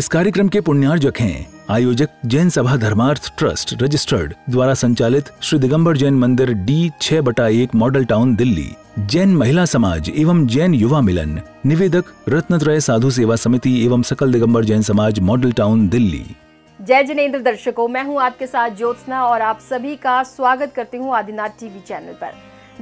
इस कार्यक्रम के पुण्यार्जक हैं आयोजक जैन सभा धर्मार्थ ट्रस्ट रजिस्टर्ड द्वारा संचालित श्री दिगंबर जैन मंदिर D6/1 model town Delhi, Jain महिला समाज एवं जैन युवा मिलन, निवेदक रत्नत्रय साधु सेवा समिति एवं सकल दिगंबर जैन समाज मॉडल टाउन दिल्ली। जय जिनेंद्र दर्शकों, मैं हूं आपके साथ ज्योत्सना और आप सभी का स्वागत करती हूं आदिनाथ टीवी चैनल पर।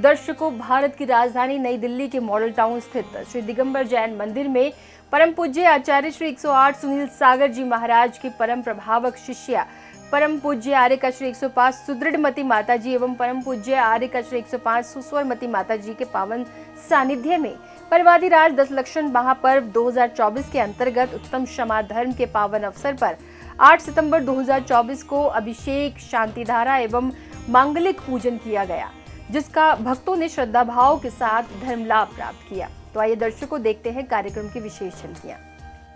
दर्शकों, भारत की राजधानी नई दिल्ली के मॉडल टाउन स्थित श्री दिगंबर जैन मंदिर में परम पूज्य आचार्य श्री 108 सुनील सागर जी महाराज की परम प्रभावक शिष्या परम पूज्य आर्यका श्री 105 सुदृढ़मती माता जी एवं परम पूज्य आर्यका श्री 105 सुस्वरमती माता जी के पावन सानिध्य में परिवादिराज दशलक्षण महापर्व 2024 के अंतर्गत उत्तम क्षमा धर्म के पावन अवसर पर 8 सितंबर 2024 को अभिषेक, शांतिधारा एवं मांगलिक पूजन किया गया, जिसका भक्तों ने श्रद्धा भाव के साथ धर्म लाभ प्राप्त किया। तो आइए दर्शकों, देखते हैं कार्यक्रम की विशेष झलकियां।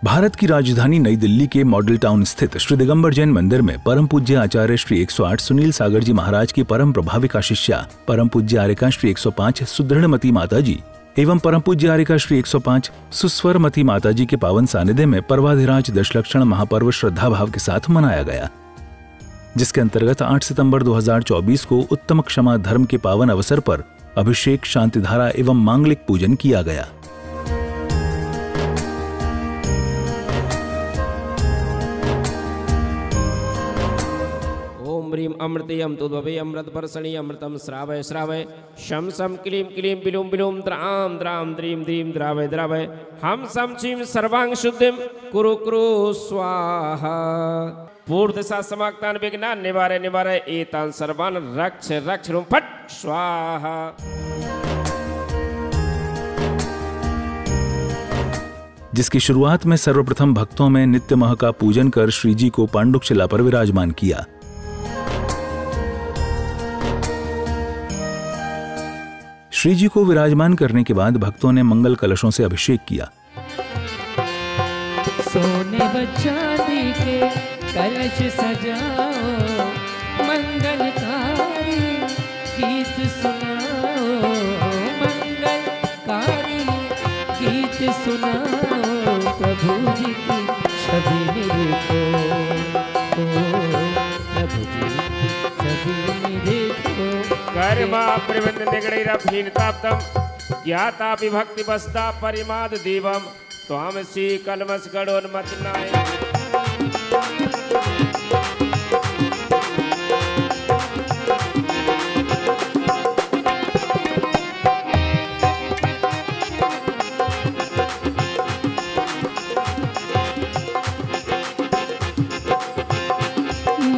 भारत की राजधानी नई दिल्ली के मॉडल टाउन स्थित श्री दिगंबर जैन मंदिर में परम पूज्य आचार्य श्री 108 सुनील सागर जी महाराज की परम प्रभाविका शिष्या परम पूज्य आर्यका श्री 105 सुदृढ़मती माता जी एवं परम पूज्य आर्यका श्री 105 सुस्वरमती माता जी के पावन सानिध्य में पर्वाधिराज दशलक्षण महापर्व श्रद्धा भाव के साथ मनाया गया, जिसके अंतर्गत 8 सितंबर 2024 को उत्तम क्षमा धर्म के पावन अवसर पर अभिषेक, शांतिधारा एवं मांगलिक पूजन किया गया। ओम ह्रीं अमृतेयं तुद्भवे अमृतवर्षणि अमृतं श्रावय श्रावय शम सम क्लीं क्लीं बिलुम बिलुम द्राम द्राम द्रीं द्रीं द्रावय द्रावय हम सम चीं सर्वांग शुद्धिं कुरु कुरु स्वाहा। पूर्व दिशा समाक्तान विघ्नान निवारय निवारय एतान सर्वान रक्ष रक्ष रूम फट स्वाहा। जिसकी शुरुआत में सर्वप्रथम भक्तों में नित्य मह का पूजन कर श्री जी को पांडुक शिला पर विराजमान किया। श्री जी को विराजमान करने के बाद भक्तों ने मंगल कलशों से अभिषेक किया। सोने व चांदी के कलश सजाओ, मंगलकारी गीत सुनाओ, मंगलकारी गीत सुनाओ, प्रभु जी की छवि देखो, प्रभु जी की छवि देखो। कर्मा प्रबंध निगड़ैरभीनताप्तम ज्ञाता विभक्ति बसता परिमाद देवम त्वाम श्री कलमस गणोन्मतनाय।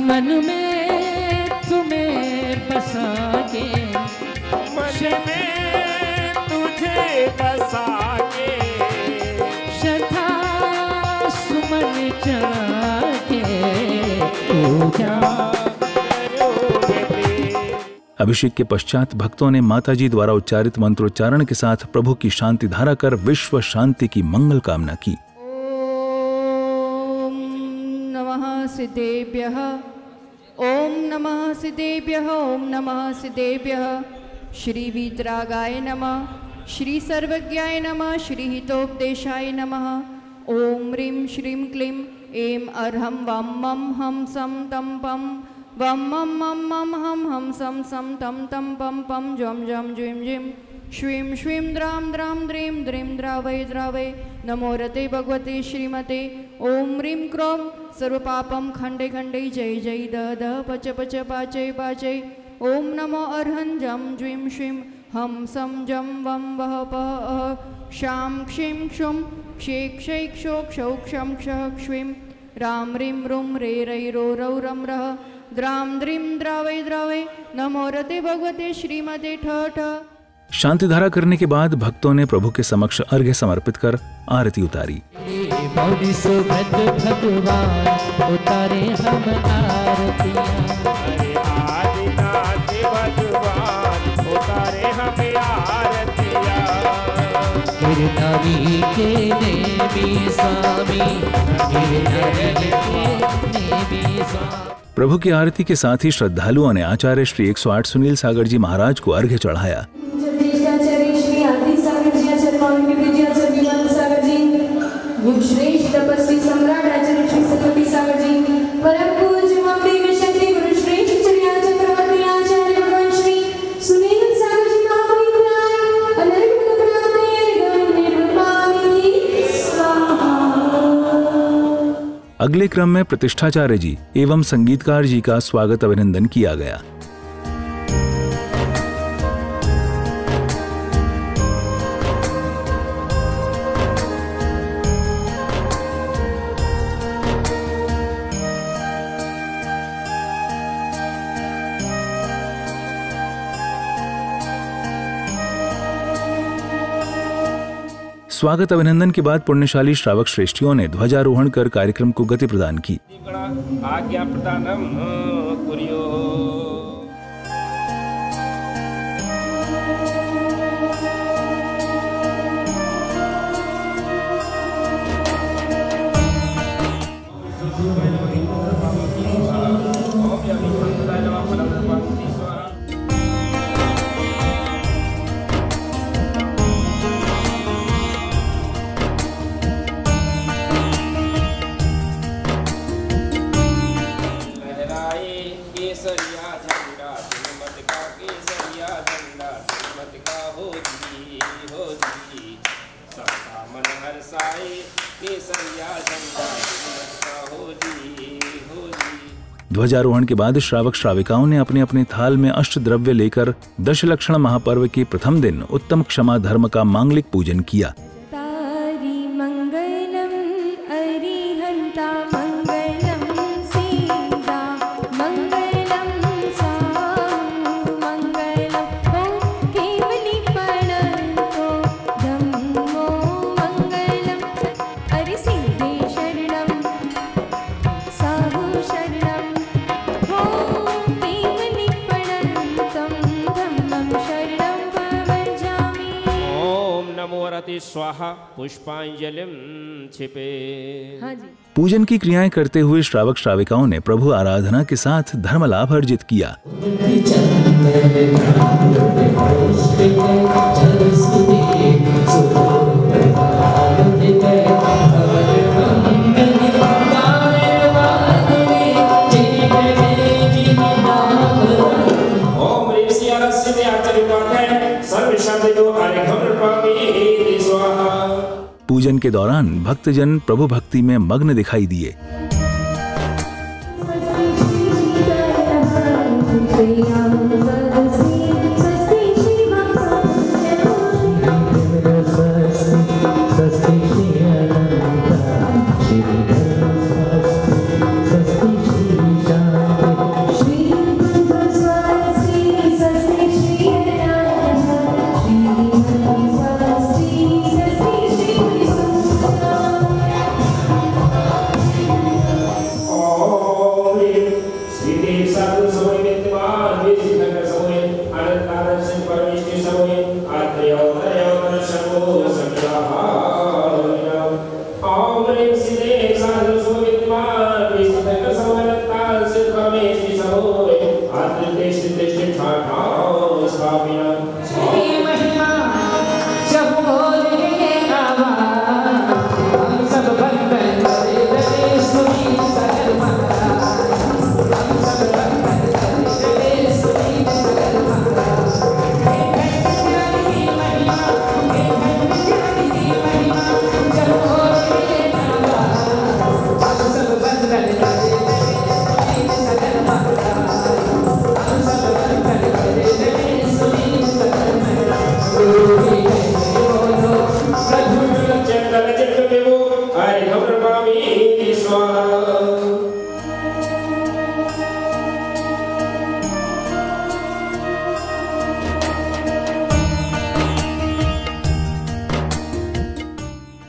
मन में तुम्हें बसा के, मन में तुझे बसा के, श्रद्धा सुमन जाके पूजा। अभिषेक के पश्चात भक्तों ने माताजी द्वारा उच्चारित मंत्रोच्चारण के साथ प्रभु की शांति धारा कर विश्व शांति की मंगल कामना की। ओम नमः सिद्धेभ्यः, ओम नमः सिद्धेभ्यः, ओम नमः सिद्धेभ्यः। श्री वीतरागाय नमः, श्री सर्वज्ञाय नमः, श्री हितोपदेशाय नमः। ओम ह्रीं श्रीं क्लीं ऐं अर्हं वं मं हम सम तम पम वम मम मम मम हम सम सम तम तम पम पम जम जम ज्वीं ज्वीं श्वीं श्वीं द्राम द्राम द्रीं द्रीं द्रावय द्रावय। नमो रते भगवते श्रीमते। ओम ह्रीं क्रों सर्वपापं खंडे खंडे जय जय द द पच पच पाचय पाचय। ओम नमो अर्हं जम ज्वीं श्वीं हम सम जम वम वह पह शाम क्षीं क्षुम क्षेक क्षैक क्षोक क्षौक क्षम क्षः क्ष्वीं राम ह्रीं रूं रे रै रो रौ रम रः द्राम द्रीं द्रावय द्रावय। नमो रते भगवते श्रीमते ठ ठ। शांतिधारा करने के बाद भक्तों ने प्रभु के समक्ष अर्घ्य समर्पित कर आरती उतारी। भगवान उतारे हम आरतियां, अरे आदिनाथ भगवान उतारे हमें आरतियां। गिरधारी के नेमी स्वामी, गिरधारी के नेमी स्वामी। प्रभु की आरती के साथ ही श्रद्धालुओं ने आचार्य श्री 108 सुनील सागर जी महाराज को अर्घ्य चढ़ाया। श्रेष्ठ तपस्वी सम्राट आचार्य अगले क्रम में प्रतिष्ठाचार्य जी एवं संगीतकार जी का स्वागत अभिनंदन किया गया। स्वागत अभिनंदन के बाद पुण्यशाली श्रावक श्रेष्ठियों ने ध्वजारोहण कर कार्यक्रम को गति प्रदान की। आज्ञा प्रदानम कुर्यो। ध्वजारोहण के बाद श्रावक श्राविकाओं ने अपने अपने थाल में अष्ट द्रव्य लेकर दशलक्षण महापर्व के प्रथम दिन उत्तम क्षमा धर्म का मांगलिक पूजन किया। स्वाहा पुष्पांजलिम छिपे। पूजन की क्रियाएं करते हुए श्रावक श्राविकाओं ने प्रभु आराधना के साथ धर्म लाभ अर्जित किया। पूजन के दौरान भक्तजन प्रभु भक्ति में मग्न दिखाई दिए।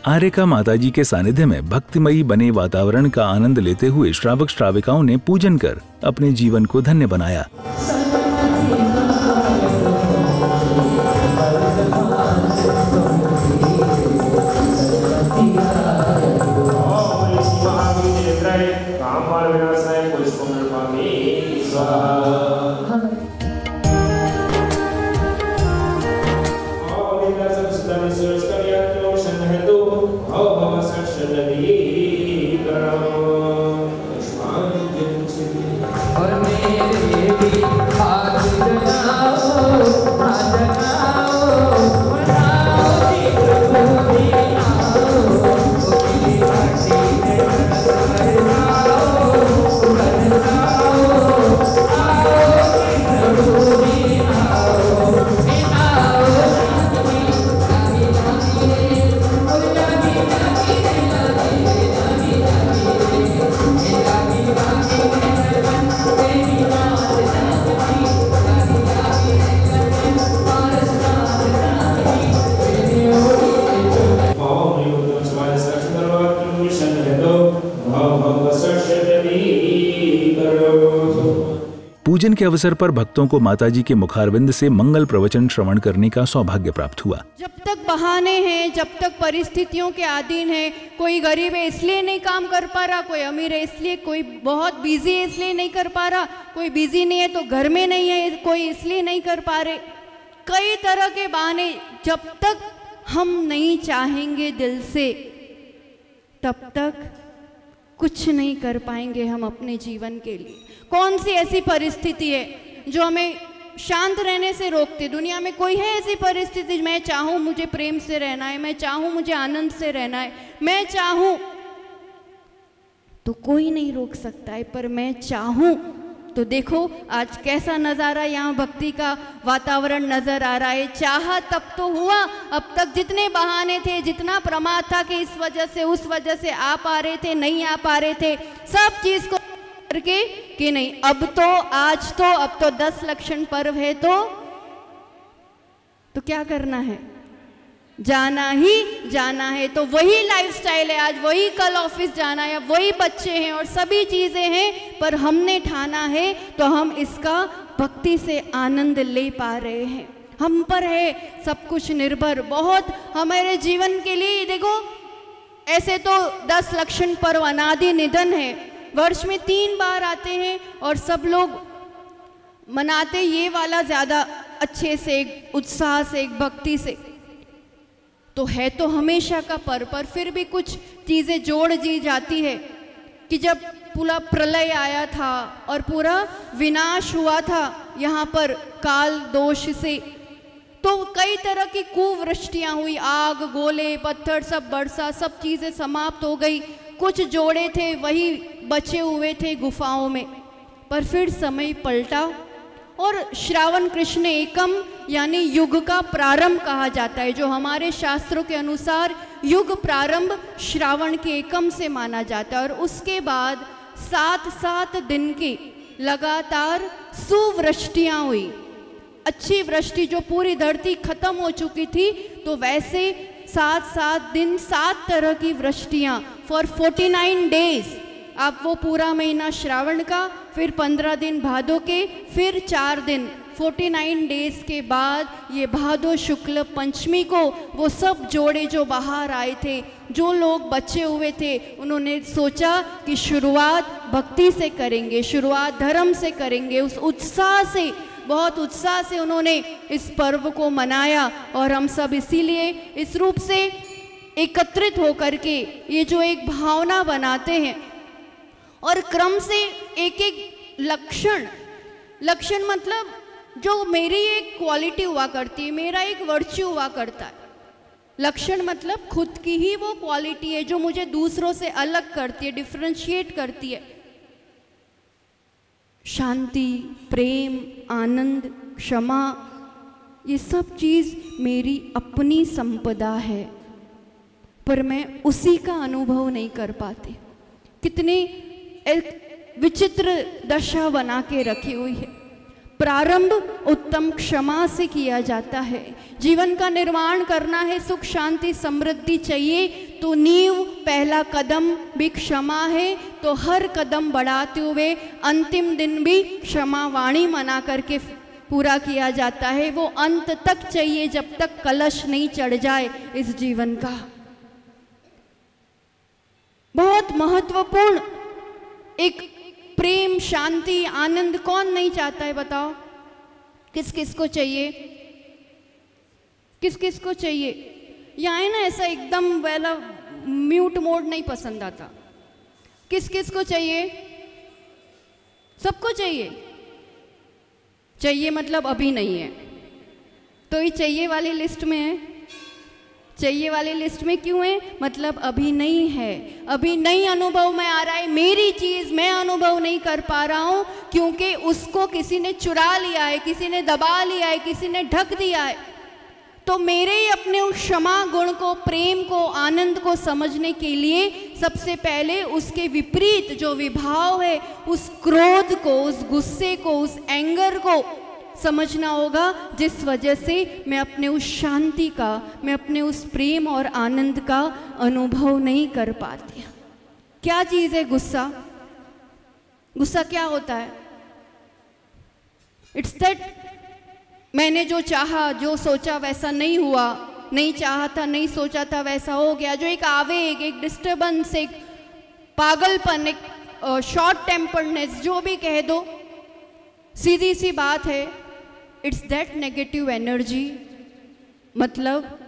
आर्यका माताजी के सानिध्य में भक्तिमयी बने वातावरण का आनंद लेते हुए श्रावक श्राविकाओं ने पूजन कर अपने जीवन को धन्य बनाया। Oh पूजन के अवसर पर भक्तों को माताजी के मुखारविंद से मंगल प्रवचन श्रवण करने का सौभाग्य प्राप्त हुआ। जब तक बहाने हैं, जब तक परिस्थितियों के अधीन है, कोई गरीब है इसलिए नहीं काम कर पा रहा, कोई अमीर है इसलिए, कोई बहुत बिजी है इसलिए नहीं कर पा रहा, कोई बिजी नहीं है तो घर में नहीं है कोई इसलिए नहीं कर पा रहे, कई तरह के बहाने। जब तक हम नहीं चाहेंगे दिल से तब तक कुछ नहीं कर पाएंगे हम अपने जीवन के लिए। कौन सी ऐसी परिस्थिति है जो हमें शांत रहने से रोकती? दुनिया में कोई है ऐसी परिस्थिति? मैं चाहूँ मुझे प्रेम से रहना है, मैं चाहूँ मुझे आनंद से रहना है, मैं चाहूँ तो कोई नहीं रोक सकता है। पर मैं चाहूँ तो देखो आज कैसा नज़ारा, यहाँ भक्ति का वातावरण नज़र आ रहा है। चाहा तब तो हुआ। अब तक जितने बहाने थे, जितना प्रमाद था कि इस वजह से उस वजह से आ पा रहे थे, नहीं आ पा रहे थे, सब चीज़ को करके कि नहीं अब तो आज तो अब तो 10 लक्षण पर्व है तो क्या करना है? जाना ही जाना है। तो वही लाइफस्टाइल है आज, वही कल ऑफिस जाना है, वही बच्चे हैं और सभी चीज़ें हैं, पर हमने ठाना है तो हम इसका भक्ति से आनंद ले पा रहे हैं। हम पर है सब कुछ निर्भर। बहुत हमारे जीवन के लिए देखो, ऐसे तो 10 लक्षण पर्व अनादि निधन है, वर्ष में 3 बार आते हैं और सब लोग मनाते ये वाला ज़्यादा अच्छे से, एक उत्साह से, एक भक्ति से। तो है तो हमेशा का पर्व, पर फिर भी कुछ चीज़ें जोड़ दी जाती है कि जब पूरा प्रलय आया था और पूरा विनाश हुआ था यहाँ पर काल दोष से, तो कई तरह की कुवृष्टियाँ हुई, आग, गोले, पत्थर सब बरसा, सब चीज़ें समाप्त हो गई। कुछ जोड़े थे वही बचे हुए थे गुफाओं में, पर फिर समय पलटा और श्रावण कृष्ण एकम यानी युग का प्रारंभ कहा जाता है। जो हमारे शास्त्रों के अनुसार युग प्रारंभ श्रावण के एकम से माना जाता है। और उसके बाद 7 दिन की लगातार सुवृष्टियाँ हुई, अच्छी वृष्टि, जो पूरी धरती खत्म हो चुकी थी, तो वैसे 7 दिन 7 तरह की वृष्टियाँ फॉर 49 डेज। आप वो पूरा महीना श्रावण का, फिर 15 दिन भादों के, फिर 4 दिन 49 डेज के बाद ये भादो शुक्ल पंचमी को वो सब जोड़े जो बाहर आए थे, जो लोग बचे हुए थे, उन्होंने सोचा कि शुरुआत भक्ति से करेंगे, शुरुआत धर्म से करेंगे। उस उत्साह से, बहुत उत्साह से उन्होंने इस पर्व को मनाया। और हम सब इसीलिए इस रूप से एकत्रित होकर के ये जो एक भावना बनाते हैं और क्रम से एक एक लक्षण मतलब जो मेरी एक क्वालिटी हुआ करती है, मेरा एक वर्च्यू हुआ करता है। लक्षण मतलब खुद की ही वो क्वालिटी है जो मुझे दूसरों से अलग करती है, डिफरेंशिएट करती है। शांति, प्रेम, आनंद, क्षमा, ये सब चीज़ मेरी अपनी संपदा है, पर मैं उसी का अनुभव नहीं कर पाती। कितनी एक विचित्र दशा बना के रखी हुई है। प्रारंभ उत्तम क्षमा से किया जाता है। जीवन का निर्माण करना है, सुख शांति समृद्धि चाहिए, तो नींव पहला कदम भी क्षमा है। तो हर कदम बढ़ाते हुए अंतिम दिन भी क्षमा वाणी मना करके पूरा किया जाता है। वो अंत तक चाहिए जब तक कलश नहीं चढ़ जाए इस जीवन का। बहुत महत्वपूर्ण एक प्रेम, शांति, आनंद कौन नहीं चाहता है बताओ? किस किस को चाहिए? किस किस को चाहिए? यहाँ है ना, ऐसा एकदम वाला म्यूट मोड नहीं पसंद आता। किस किस को चाहिए? सबको चाहिए। चाहिए मतलब अभी नहीं है, तो ये चाहिए वाली लिस्ट में है। चाहिए वाली लिस्ट में क्यों है? मतलब अभी नहीं है, अभी नहीं अनुभव में आ रहा है। मेरी चीज़ मैं अनुभव नहीं कर पा रहा हूँ क्योंकि उसको किसी ने चुरा लिया है, किसी ने दबा लिया है, किसी ने ढक दिया है। तो मेरे ही अपने उस क्षमा गुण को, प्रेम को, आनंद को समझने के लिए सबसे पहले उसके विपरीत जो विभाव है, उस क्रोध को, उस गुस्से को, उस एंगर को समझना होगा, जिस वजह से मैं अपने उस शांति का, मैं अपने उस प्रेम और आनंद का अनुभव नहीं कर पाती। क्या चीज़ है गुस्सा? गुस्सा क्या होता है? इट्स दैट मैंने जो चाहा, जो सोचा वैसा नहीं हुआ, नहीं चाहा था, नहीं सोचा था वैसा हो गया, जो एक आवेग, एक डिस्टर्बेंस, एक पागलपन, एक शॉर्ट टेम्पर्डनेस, जो भी कह दो, सीधी सी बात है, इट्स दैट नेगेटिव एनर्जी। मतलब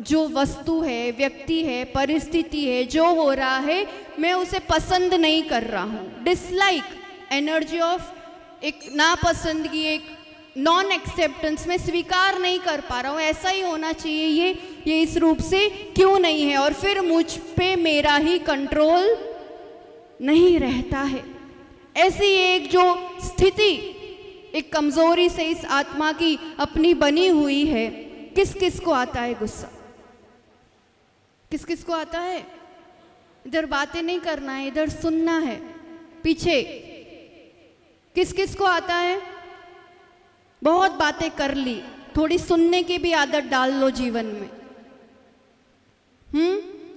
जो वस्तु है, व्यक्ति है, परिस्थिति है, जो हो रहा है, मैं उसे पसंद नहीं कर रहा हूँ। डिसलाइक, एनर्जी ऑफ एक नापसंदगी, एक नॉन एक्सेप्टेंस, में स्वीकार नहीं कर पा रहा हूँ, ऐसा ही होना चाहिए, ये इस रूप से क्यों नहीं है, और फिर मुझ पे मेरा ही कंट्रोल नहीं रहता है। ऐसी एक जो स्थिति, एक कमजोरी से इस आत्मा की अपनी बनी हुई है। किस किस को आता है गुस्सा? किस किस को आता है? इधर बातें नहीं करना है, इधर सुनना है। पीछे किस किस को आता है? बहुत बातें कर ली, थोड़ी सुनने की भी आदत डाल लो जीवन में।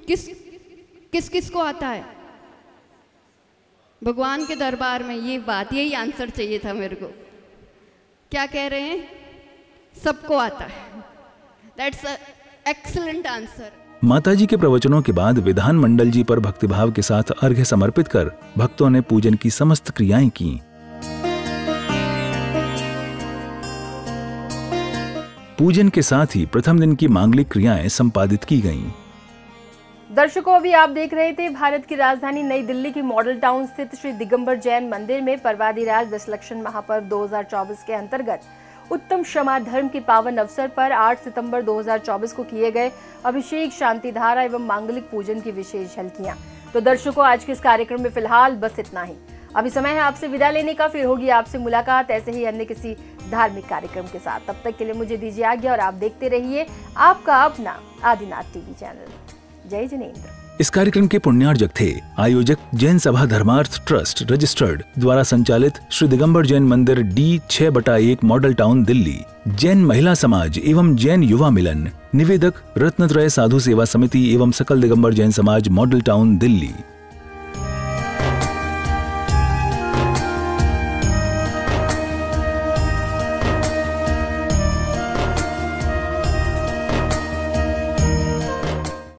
किस किस किस को आता है? भगवान के दरबार में ये बात, यही आंसर चाहिए था मेरे को। क्या कह रहे हैं? सबको आता है। That's excellent answer. माताजी के प्रवचनों के बाद विधान मंडल जी पर भक्तिभाव के साथ अर्घ्य समर्पित कर भक्तों ने पूजन की समस्त क्रियाएं की। पूजन के साथ ही प्रथम दिन की मांगलिक क्रियाएं संपादित की गईं। दर्शकों, अभी आप देख रहे थे भारत की राजधानी नई दिल्ली की मॉडल टाउन स्थित श्री दिगंबर जैन मंदिर में पर्वाधिराज दशलक्षण महापर्व 2024 के अंतर्गत उत्तम क्षमा धर्म के पावन अवसर पर 8 सितंबर 2024 को किए गए अभिषेक, शांति धारा एवं मांगलिक पूजन की विशेष झलकियां। तो दर्शकों, आज के इस कार्यक्रम में फिलहाल बस इतना ही। अभी समय है आपसे विदा लेने का, फिर होगी आपसे मुलाकात ऐसे ही अन्य किसी धार्मिक कार्यक्रम के साथ। तब तक के लिए मुझे दीजिए आज्ञा और आप देखते रहिए आपका अपना आदिनाथ टीवी चैनल। जय जिनेंद्र। इस कार्यक्रम के पुण्यार्जक थे आयोजक जैन सभा धर्मार्थ ट्रस्ट रजिस्टर्ड द्वारा संचालित श्री दिगंबर जैन मंदिर D6/1 model town Delhi, Jain महिला समाज एवं जैन युवा मिलन, निवेदक रत्नत्रय साधु सेवा समिति एवं सकल दिगंबर जैन समाज मॉडल टाउन दिल्ली।